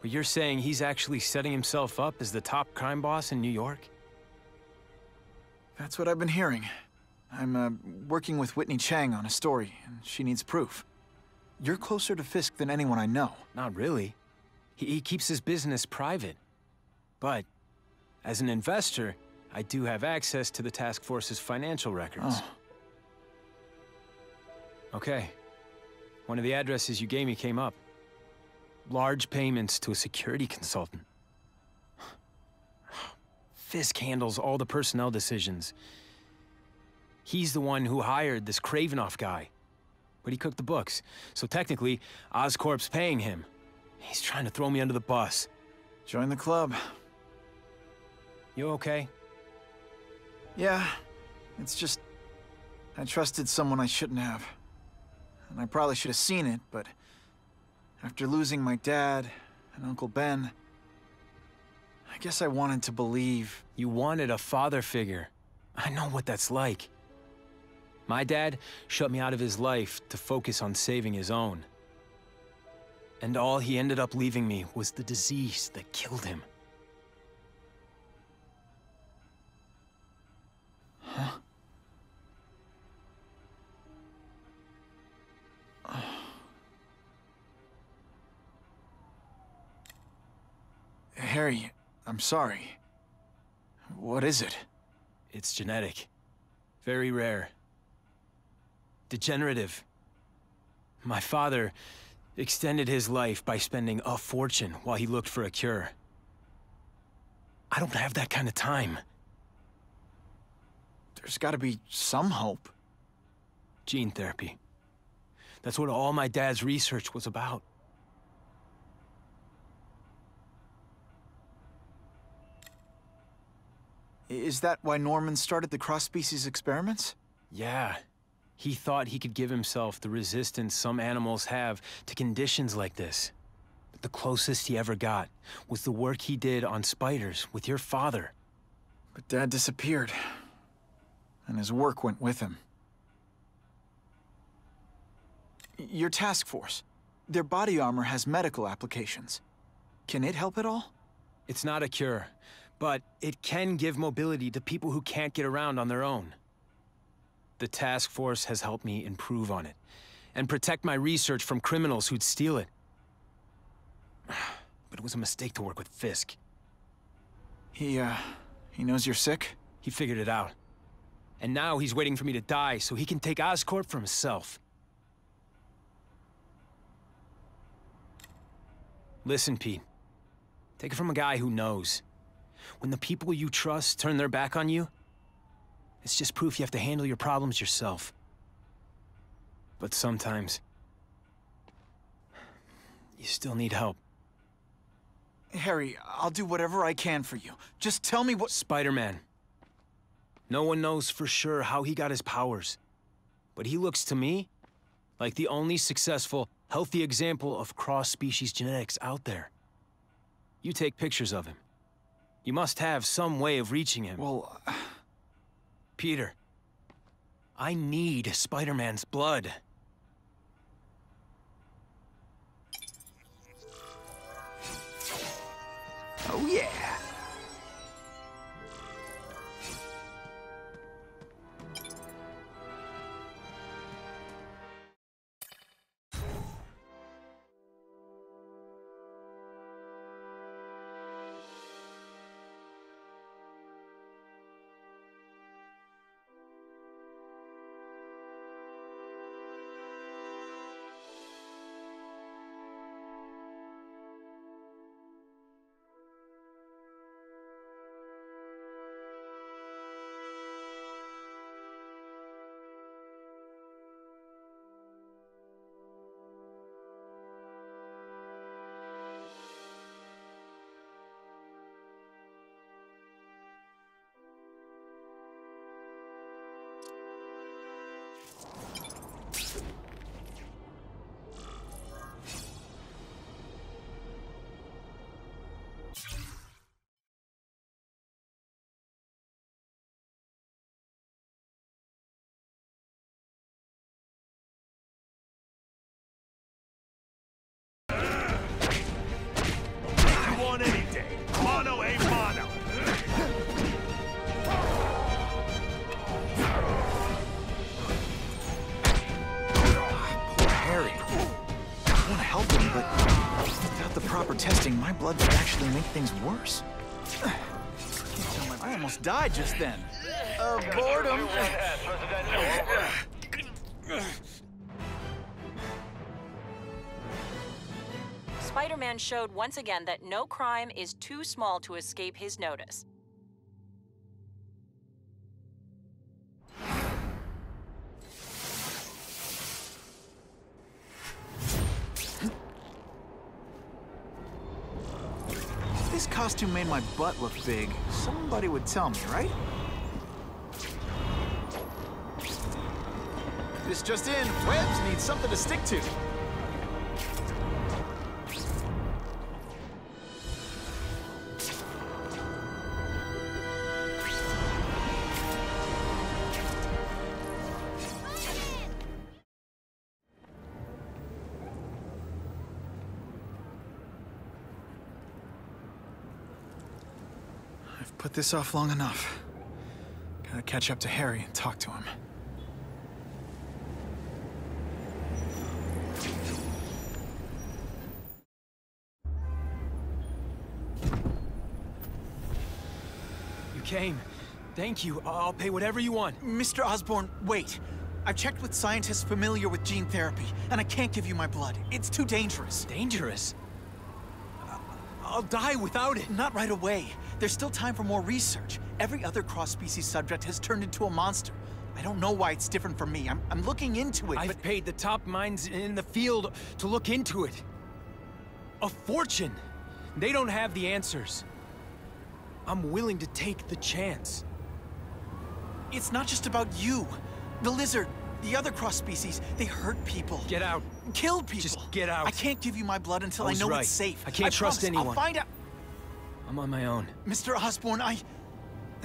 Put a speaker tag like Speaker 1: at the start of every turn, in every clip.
Speaker 1: But you're saying he's actually setting himself up as the top crime boss in New York?
Speaker 2: That's what I've been hearing. I'm working with Whitney Chang on a story, and she needs proof. You're closer to Fisk than anyone I know.
Speaker 1: Not really. He keeps his business private. But, as an investor, I do have access to the task force's financial records.
Speaker 2: Oh.
Speaker 1: Okay. One of the addresses you gave me came up. Large payments to a security consultant. Fisk handles all the personnel decisions. He's the one who hired this Kravinoff guy. But he cooked the books, so technically, Oscorp's paying him. He's trying to throw me under the bus.
Speaker 2: Join the club.
Speaker 1: You okay?
Speaker 2: Yeah, it's just... I trusted someone I shouldn't have. And I probably should have seen it, but... after losing my dad and Uncle Ben... I guess I wanted to believe...
Speaker 1: You wanted a father figure. I know what that's like. My dad shut me out of his life to focus on saving his own. And all he ended up leaving me was the disease that killed him.
Speaker 2: Huh? Harry, I'm sorry. What is it?
Speaker 1: It's genetic. Very rare. Degenerative. My father extended his life by spending a fortune while he looked for a cure. I don't have that kind of time.
Speaker 2: There's gotta be some hope.
Speaker 1: Gene therapy. That's what all my dad's research was about.
Speaker 2: Is that why Norman started the cross-species experiments?
Speaker 1: Yeah. He thought he could give himself the resistance some animals have to conditions like this. But the closest he ever got was the work he did on spiders with your father.
Speaker 2: But Dad disappeared. And his work went with him. Your task force. Their body armor has medical applications. Can it help at all?
Speaker 1: It's not a cure, but it can give mobility to people who can't get around on their own. The task force has helped me improve on it, and protect my research from criminals who'd steal it. But it was a mistake to work with Fisk.
Speaker 2: He knows you're sick?
Speaker 1: He figured it out. And now he's waiting for me to die so he can take Oscorp for himself. Listen, Pete. Take it from a guy who knows. When the people you trust turn their back on you, it's just proof you have to handle your problems yourself. But sometimes, you still need help.
Speaker 2: Harry, I'll do whatever I can for you. Just tell me what—
Speaker 1: Spiderman. No one knows for sure how he got his powers. But he looks to me like the only successful, healthy example of cross-species genetics out there. You take pictures of him. You must have some way of reaching him.
Speaker 2: Well,
Speaker 1: Peter, I need Spider-Man's blood.
Speaker 2: oh yeah! the proper testing, my blood could actually make things worse. I almost died just then. Of boredom.
Speaker 3: Spider-Man showed once again that no crime is too small to escape his notice.
Speaker 2: If this costume made my butt look big, somebody would tell me, right? This just in, Webs needs something to stick to. I've put this off long enough. Gotta catch up to Harry and talk to him.
Speaker 1: You came. Thank you. I'll pay whatever you want.
Speaker 2: Mr. Osborn, wait. I've checked with scientists familiar with gene therapy, and I can't give you my blood. It's too dangerous.
Speaker 1: Dangerous? I'll die without it.
Speaker 2: Not right away. There's still time for more research. Every other cross-species subject has turned into a monster. I don't know why it's different from me. I'm looking into it,
Speaker 1: I've paid the top minds in the field to look into it. A fortune. They don't have the answers. I'm willing to take the chance.
Speaker 2: It's not just about you. The lizard, the other cross-species, they hurt people.
Speaker 1: Get out.
Speaker 2: Kill people.
Speaker 1: Just get out.
Speaker 2: I can't give you my blood until I know
Speaker 1: right.
Speaker 2: it's safe.
Speaker 1: I can't trust
Speaker 2: promise.
Speaker 1: anyone.
Speaker 2: I'll find out.
Speaker 1: I'm on my own.
Speaker 2: Mr. Osborn,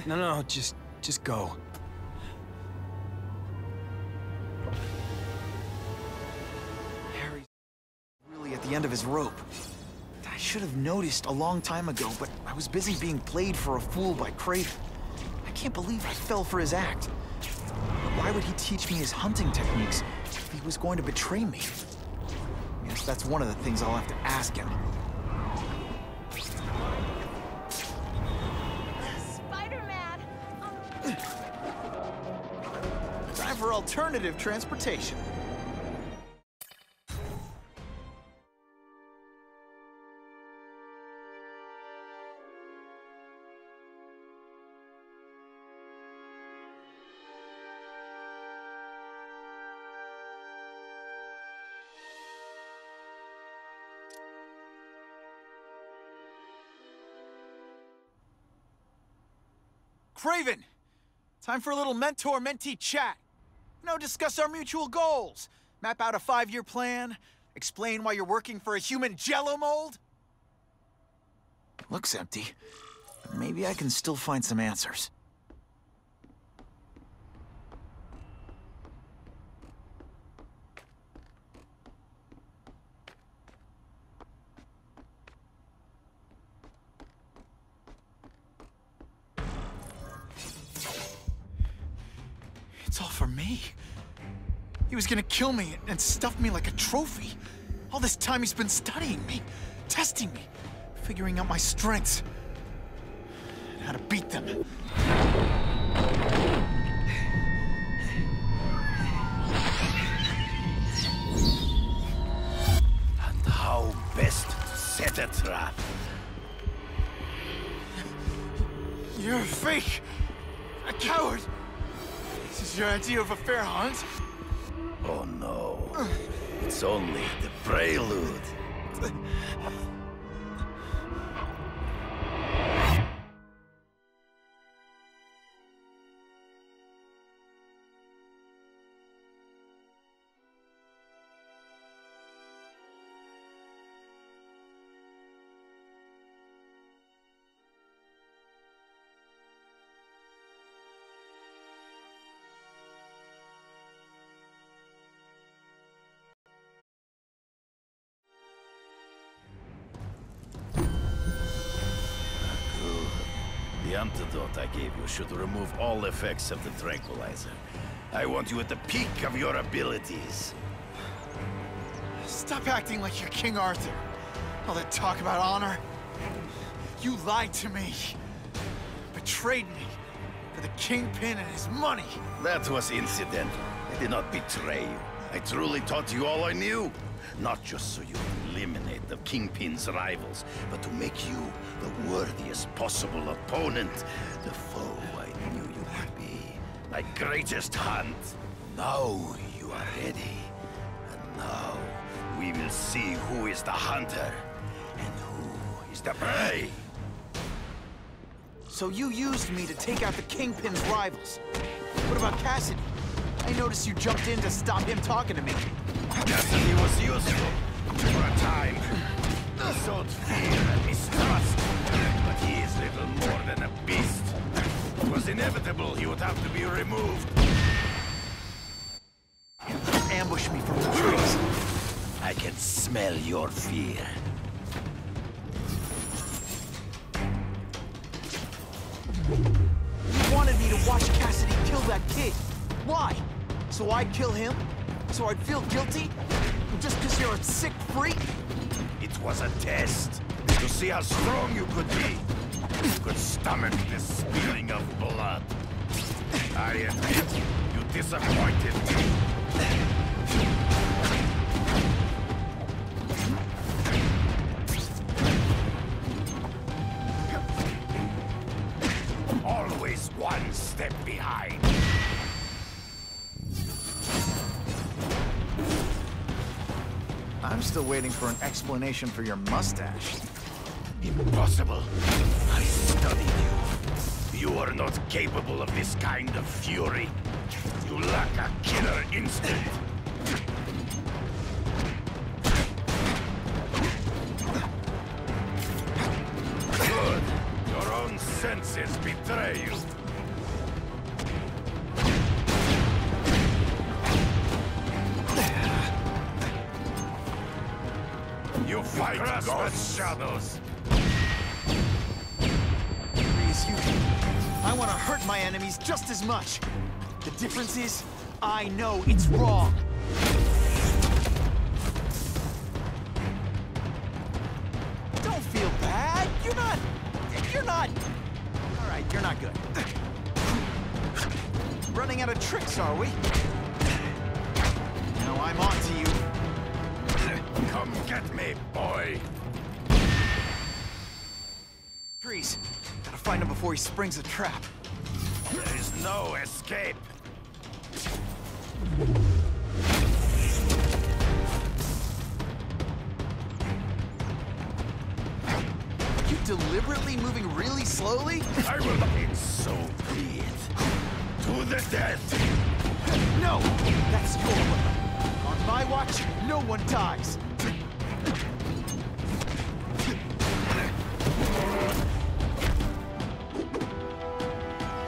Speaker 1: No, just go.
Speaker 2: Harry's really at the end of his rope. I should have noticed a long time ago, but I was busy being played for a fool by Craven. I can't believe I fell for his act. Why would he teach me his hunting techniques if he was going to betray me? I guess that's one of the things I'll have to ask him.
Speaker 3: Spider-Man!
Speaker 2: Time for alternative transportation. Craven! Time for a little mentor-mentee chat. Discuss our mutual goals. Map out a 5-year plan. Explain why you're working for a human jello mold. Looks empty. But maybe I can still find some answers. It's all for me. He was gonna kill me and stuff me like a trophy. All this time he's been studying me, testing me, figuring out my strengths, and how to beat them.
Speaker 4: And how best to set a trap.
Speaker 2: You're a fake! A coward! This is your idea of a fair hunt?
Speaker 4: Oh no. It's only the prelude. The antidote I gave you should remove all effects of the tranquilizer. I want you at the peak of your abilities.
Speaker 2: Stop acting like you're King Arthur. All that talk about honor. You lied to me. Betrayed me. For the Kingpin and his money.
Speaker 4: That was incidental. I did not betray you. I truly taught you all I knew. Not just so you eliminate the Kingpin's rivals, but to make you the worthiest possible opponent. The foe I knew you would be. My greatest hunt. Now you are ready. And now we will see who is the hunter and who is the prey.
Speaker 2: So you used me to take out the Kingpin's rivals. What about Cassidy? I noticed you jumped in to stop him talking to me.
Speaker 4: Cassidy was useful for a time. He sowed fear and mistrust, but he is little more than a beast. It was inevitable he would have to be removed.
Speaker 2: Ambush me from the trees.
Speaker 4: I can smell your fear.
Speaker 2: You wanted me to watch Cassidy kill that kid. Why? So I'd kill him? So I'd feel guilty? Just because you're a sick freak?
Speaker 4: It was a test to see how strong you could be. You could stomach the spilling of blood. I admit, you disappointed me. Always one step behind.
Speaker 2: I'm still waiting for an explanation for your mustache.
Speaker 4: Impossible. I studied you. You are not capable of this kind of fury. You lack a killer instinct. Good. Your own senses betray you. You fight across shadows.
Speaker 2: Please, you... I want to hurt my enemies just as much. The difference is, I know it's wrong. Don't feel bad. You're not... All right, you're not good. Running out of tricks, are we? Now I'm on to you.
Speaker 4: Come get me, boy.
Speaker 2: Trees. Gotta find him before he springs a trap.
Speaker 4: There is no escape.
Speaker 2: Are you deliberately moving really slowly?
Speaker 4: I will be so be it. To the death.
Speaker 2: No! That's your weapon. On my watch, no one dies.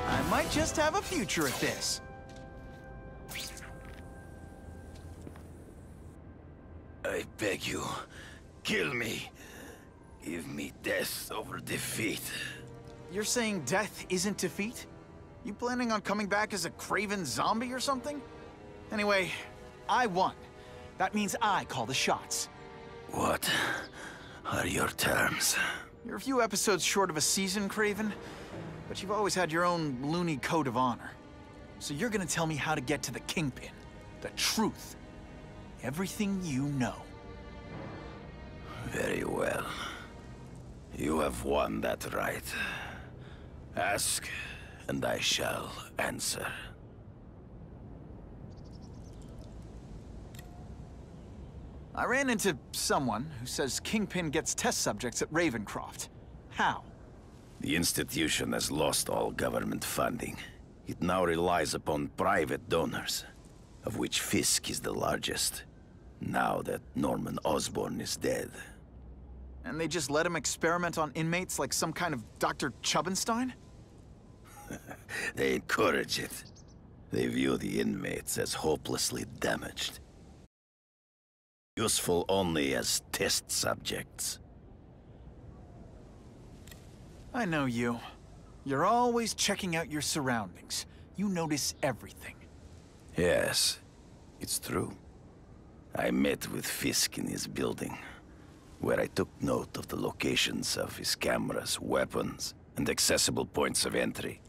Speaker 2: I might just have a future at this.
Speaker 4: I beg you, kill me. Give me death over defeat.
Speaker 2: You're saying death isn't defeat? You planning on coming back as a craven zombie or something? Anyway, I won. That means I call the shots.
Speaker 4: What are your terms?
Speaker 2: You're a few episodes short of a season, Craven, but you've always had your own loony code of honor. So you're gonna tell me how to get to the Kingpin. The truth. Everything you know.
Speaker 4: Very well. You have won that right. Ask, and I shall answer.
Speaker 2: I ran into someone who says Kingpin gets test subjects at Ravencroft. How?
Speaker 4: The institution has lost all government funding. It now relies upon private donors, of which Fisk is the largest, now that Norman Osborn is dead.
Speaker 2: And they just let him experiment on inmates like some kind of Dr. Chubbenstein?
Speaker 4: They encourage it. They view the inmates as hopelessly damaged. Useful only as test subjects.
Speaker 2: I know you. You're always checking out your surroundings. You notice everything.
Speaker 4: Yes, it's true. I met with Fisk in his building. where I took note of the locations of his cameras, weapons, and accessible points of entry.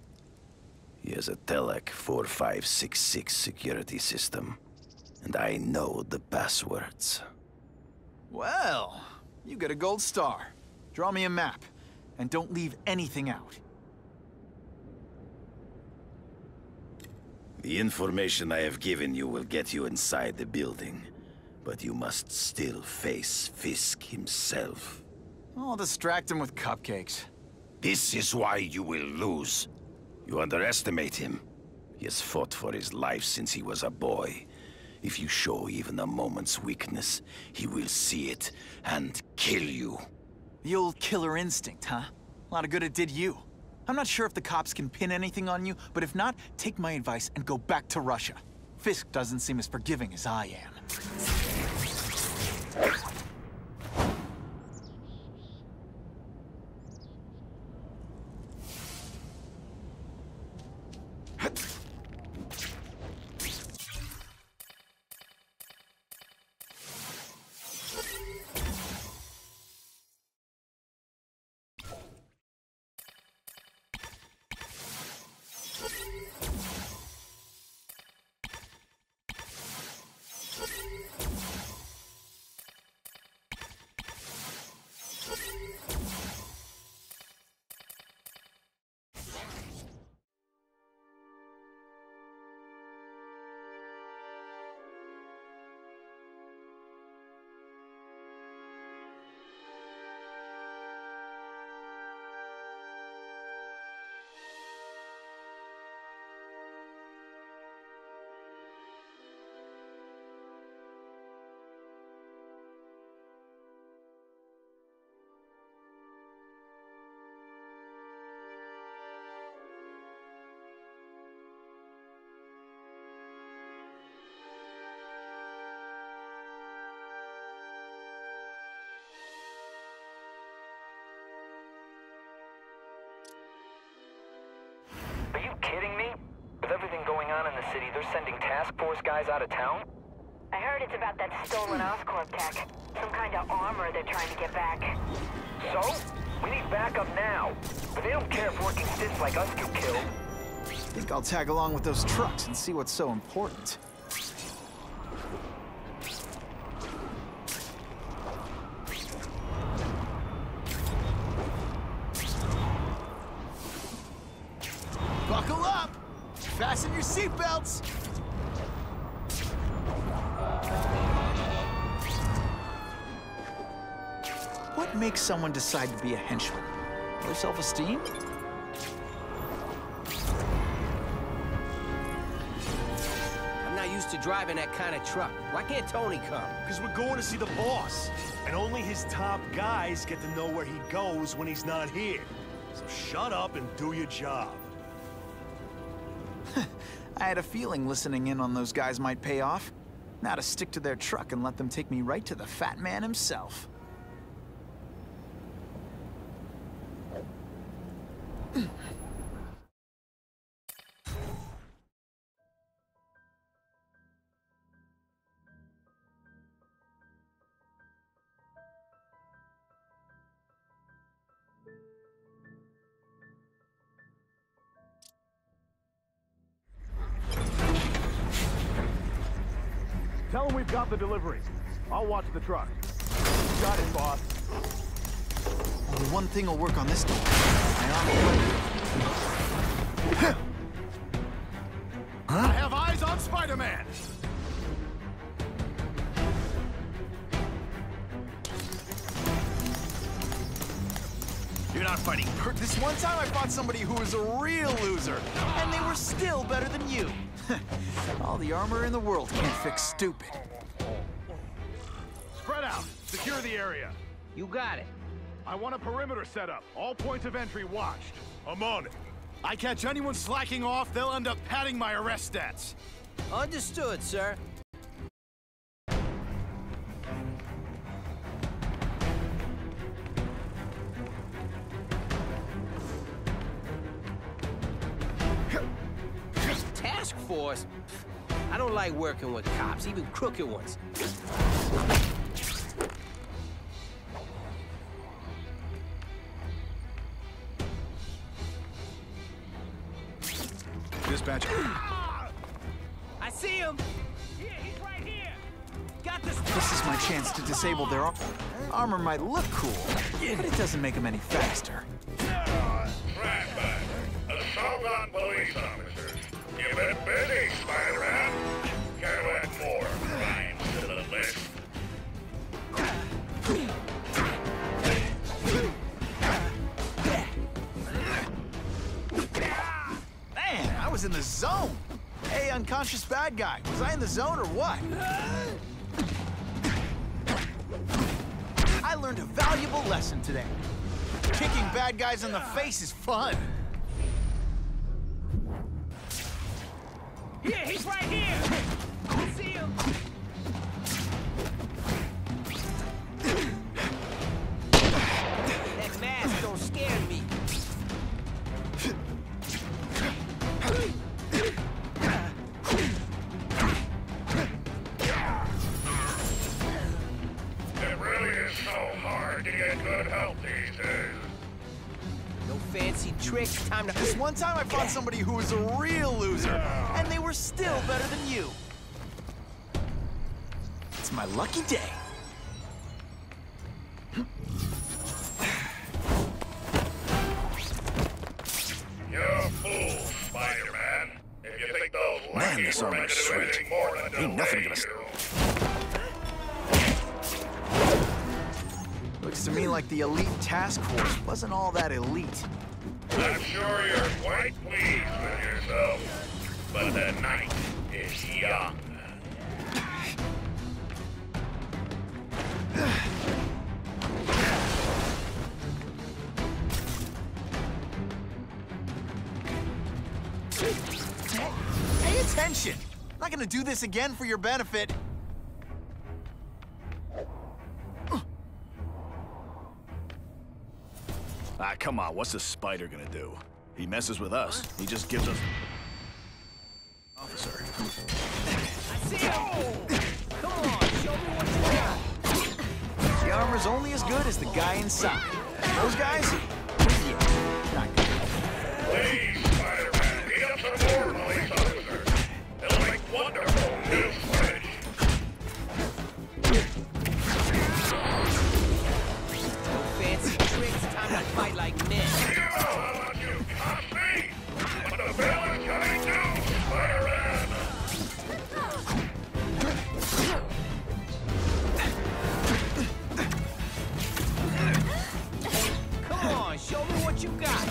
Speaker 4: He has a Telec 4566 security system, and I know the passwords.
Speaker 2: Well, you get a gold star. Draw me a map, and don't leave anything out.
Speaker 4: The information I have given you will get you inside the building, but you must still face Fisk himself.
Speaker 2: I'll distract him with cupcakes.
Speaker 4: This is why you will lose. You underestimate him. He has fought for his life since he was a boy. If you show even a moment's weakness, he will see it and kill you.
Speaker 2: The old killer instinct, huh? A lot of good it did you. I'm not sure if the cops can pin anything on you, but if not, take my advice and go back to Russia. Fisk doesn't seem as forgiving as I am.
Speaker 5: Are you kidding me? With everything going on in the city, they're sending task force guys out of town?
Speaker 6: I heard it's about that stolen Oscorp tech. Some kind of armor they're trying to get back.
Speaker 5: So? We need backup now. But they don't care if working stiffs like us get killed.
Speaker 2: I think I'll tag along with those trucks and see what's so important. Buckle up! Fasten your seatbelts! What makes someone decide to be a henchman? Low self-esteem?
Speaker 7: I'm not used to driving that kind of truck. Why can't Tony come?
Speaker 8: Because we're going to see the boss. And only his top guys get to know where he goes when he's not here. So shut up and do your job.
Speaker 2: I had a feeling listening in on those guys might pay off. Now to stick to their truck and let them take me right to the fat man himself.
Speaker 8: Tell him we've got the delivery. I'll watch the truck. Got it, boss.
Speaker 2: Only one thing will work on this door. My armor.
Speaker 8: I have eyes on Spiderman!
Speaker 2: You're not fighting This one time I fought somebody who was a real loser, and they were still better than you. All the armor in the world can't fix stupid.
Speaker 8: Spread out. Secure the area.
Speaker 7: You got it.
Speaker 8: I want a perimeter set up. All points of entry watched. I'm on it. I catch anyone slacking off, they'll end up padding my arrest stats.
Speaker 7: Understood, sir. Task force? I don't like working with cops, even crooked ones.
Speaker 2: dispatcher.
Speaker 7: I see him! Here, he's right here! Got this!
Speaker 2: This is my chance to disable their armor. Might look cool, but it doesn't make them any faster.
Speaker 9: Flashback. Assault on police officers. You've been busy, Spider-Man. Gotta add more crimes to the list.
Speaker 2: Man, I was in the zone. Hey, unconscious bad guy. Was I in the zone or what? I learned a valuable lesson today. Kicking bad guys in the face is fun.
Speaker 7: Here, he's right here! I see him! That mask don't scare me.
Speaker 9: It really is so hard to get good help these days.
Speaker 7: No fancy tricks, time to...
Speaker 2: This one time I found somebody who was a real loser, and they were still better than you. It's my lucky day.
Speaker 9: You're a fool, Spider-Man. If you think those
Speaker 4: Man, this
Speaker 9: were
Speaker 4: armor's
Speaker 9: making
Speaker 4: sweet.
Speaker 9: anything more than
Speaker 4: Ain't nothing gonna
Speaker 2: Looks to me like the elite task force wasn't all that elite.
Speaker 9: I'm sure you're quite pleased with yourself, but the night is young.
Speaker 2: Pay attention! I'm not gonna do this again for your benefit.
Speaker 8: Ah, come on, what's the spider gonna do? He messes with us. He just gives us... Officer.
Speaker 7: I see him! Come on, show me what you got!
Speaker 2: The armor's only as good as the guy inside. Those guys? Yeah, not good.
Speaker 9: Please, Spider-Man, beat up some more police officers. It'll make wonderful news footage.
Speaker 7: No fancy tricks, time to fight like men.
Speaker 9: You know how much you cost me, but the bill is coming due, Spider-Man.
Speaker 7: Come on, show me what you got!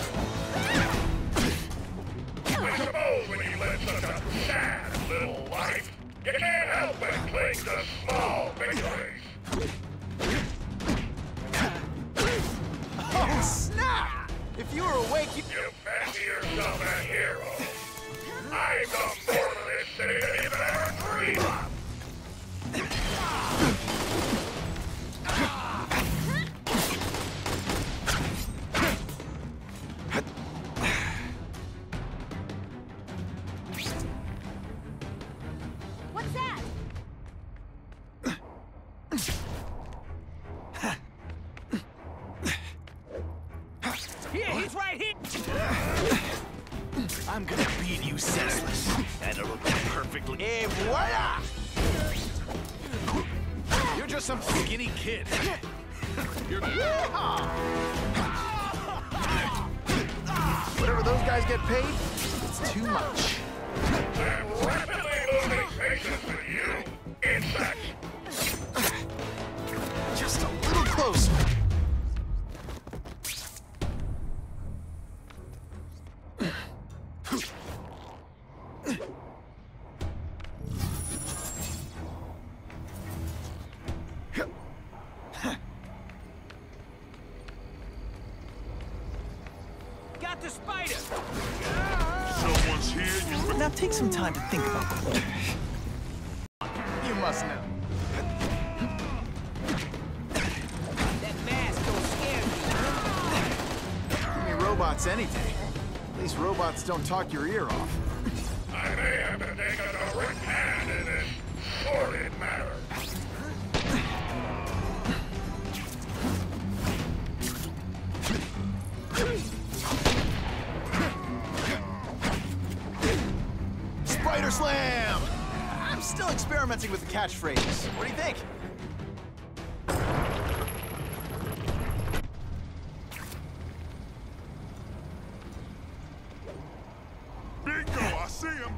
Speaker 9: I suppose when you live such a sad little life, you can't help but cling to small victories.
Speaker 2: Oh, snap! If you were awake, you...
Speaker 9: You fancy yourself a hero. I've done more for this city than you could ever dream of.
Speaker 6: What's that?
Speaker 7: Here, he's right here!
Speaker 8: I'm gonna beat you senseless. And it'll be perfectly...
Speaker 2: Et voila!
Speaker 8: You're just some skinny kid. You're...
Speaker 2: Whatever those guys get paid, it's too much.
Speaker 9: I'm rapidly losing patience with you, insect.
Speaker 2: Just a little closer.
Speaker 7: Got the spider!
Speaker 8: Someone's here, you...
Speaker 2: Now take some time to think about it. You must know.
Speaker 7: That mask don't scare me.
Speaker 2: Give me robots any day. At least robots don't talk your ear off.
Speaker 9: I may have to take a direct hand in this sordid matter.
Speaker 2: experimenting with the catchphrases. What do you think?
Speaker 9: Bingo, I see him.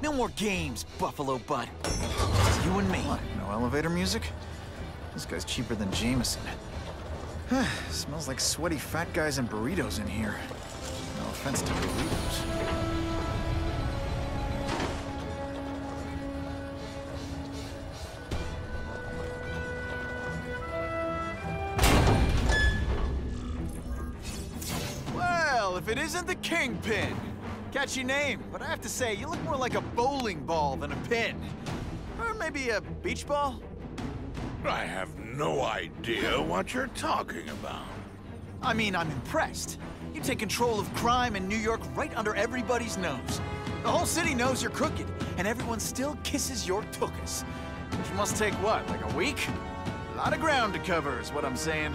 Speaker 2: No more games, Buffalo Bud. It's you and me. What, no elevator music? This guy's cheaper than Jameson. Smells like sweaty fat guys and burritos in here. No offense to burritos. Well, if it isn't the Kingpin. Catchy name, but I have to say, you look more like a bowling ball than a pin. Or maybe a beach ball?
Speaker 9: I have no idea what you're talking about.
Speaker 2: I mean, I'm impressed. You take control of crime in New York right under everybody's nose. The whole city knows you're crooked, and everyone still kisses your tuchus. Which must take what, like a week? A lot of ground to cover is what I'm saying.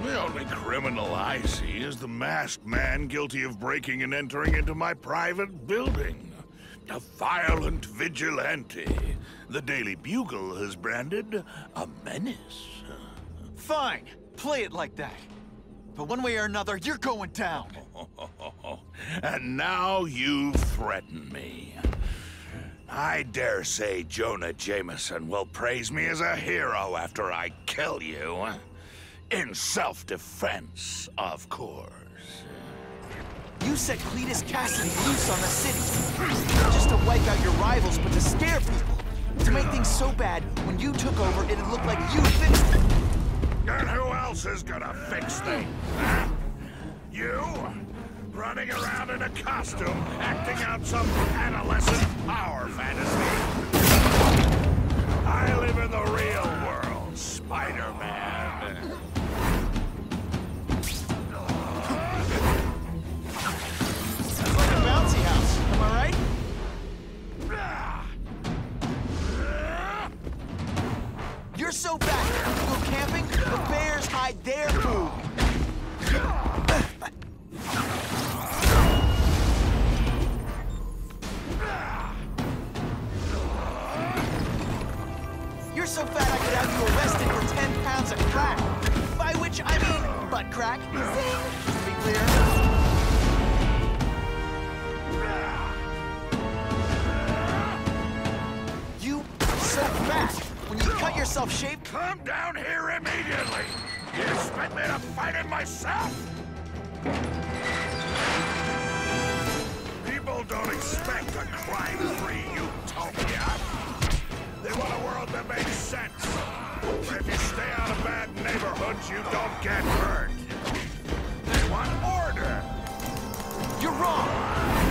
Speaker 9: The only criminal I see is the masked man guilty of breaking and entering into my private building. A violent vigilante. The Daily Bugle has branded a menace.
Speaker 2: Fine, play it like that. But one way or another, you're going down.
Speaker 9: And now you threaten me. I dare say Jonah Jameson will praise me as a hero after I kill you. In self-defense, of course.
Speaker 2: You set Cletus Cassidy loose on the city. Not just to wipe out your rivals, but to scare people. To make things so bad, when you took over, it'd look like you fixed it.
Speaker 9: And who else is gonna fix things? Huh? You? Running around in a costume, acting out some adolescent power fantasy. I live in the real world, Spider-Man.
Speaker 2: Bouncy house, am I right? You're so fat, when you go camping, the bears hide their food. You're so fat I could have you arrested for 10 pounds of crack. By which I mean butt crack. Just to be clear. So fat. When you cut yourself shape,
Speaker 9: Come down here immediately! You expect me to fight it myself? People don't expect a crime-free utopia. They want a world that makes sense. Where if you stay out of bad neighborhoods, you don't get hurt. They want order.
Speaker 2: You're wrong.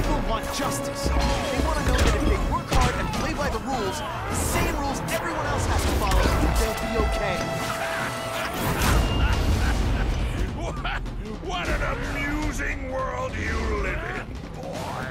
Speaker 2: People want justice. They want to know that if they work hard and play by the rules, the same rules everyone else has to follow, they'll be okay.
Speaker 9: What an amusing world you live in, boy.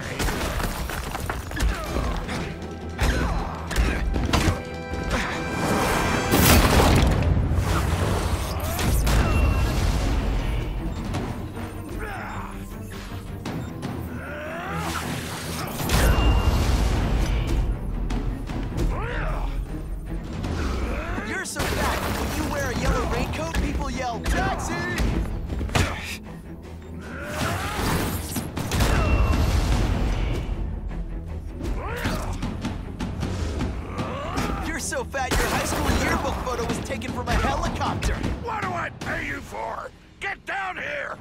Speaker 2: You're so fat, when you wear a yellow raincoat, people yell, "Taxi!" You're so fat, your high school yearbook photo was taken from a helicopter.
Speaker 9: What do I pay you for? Get down here!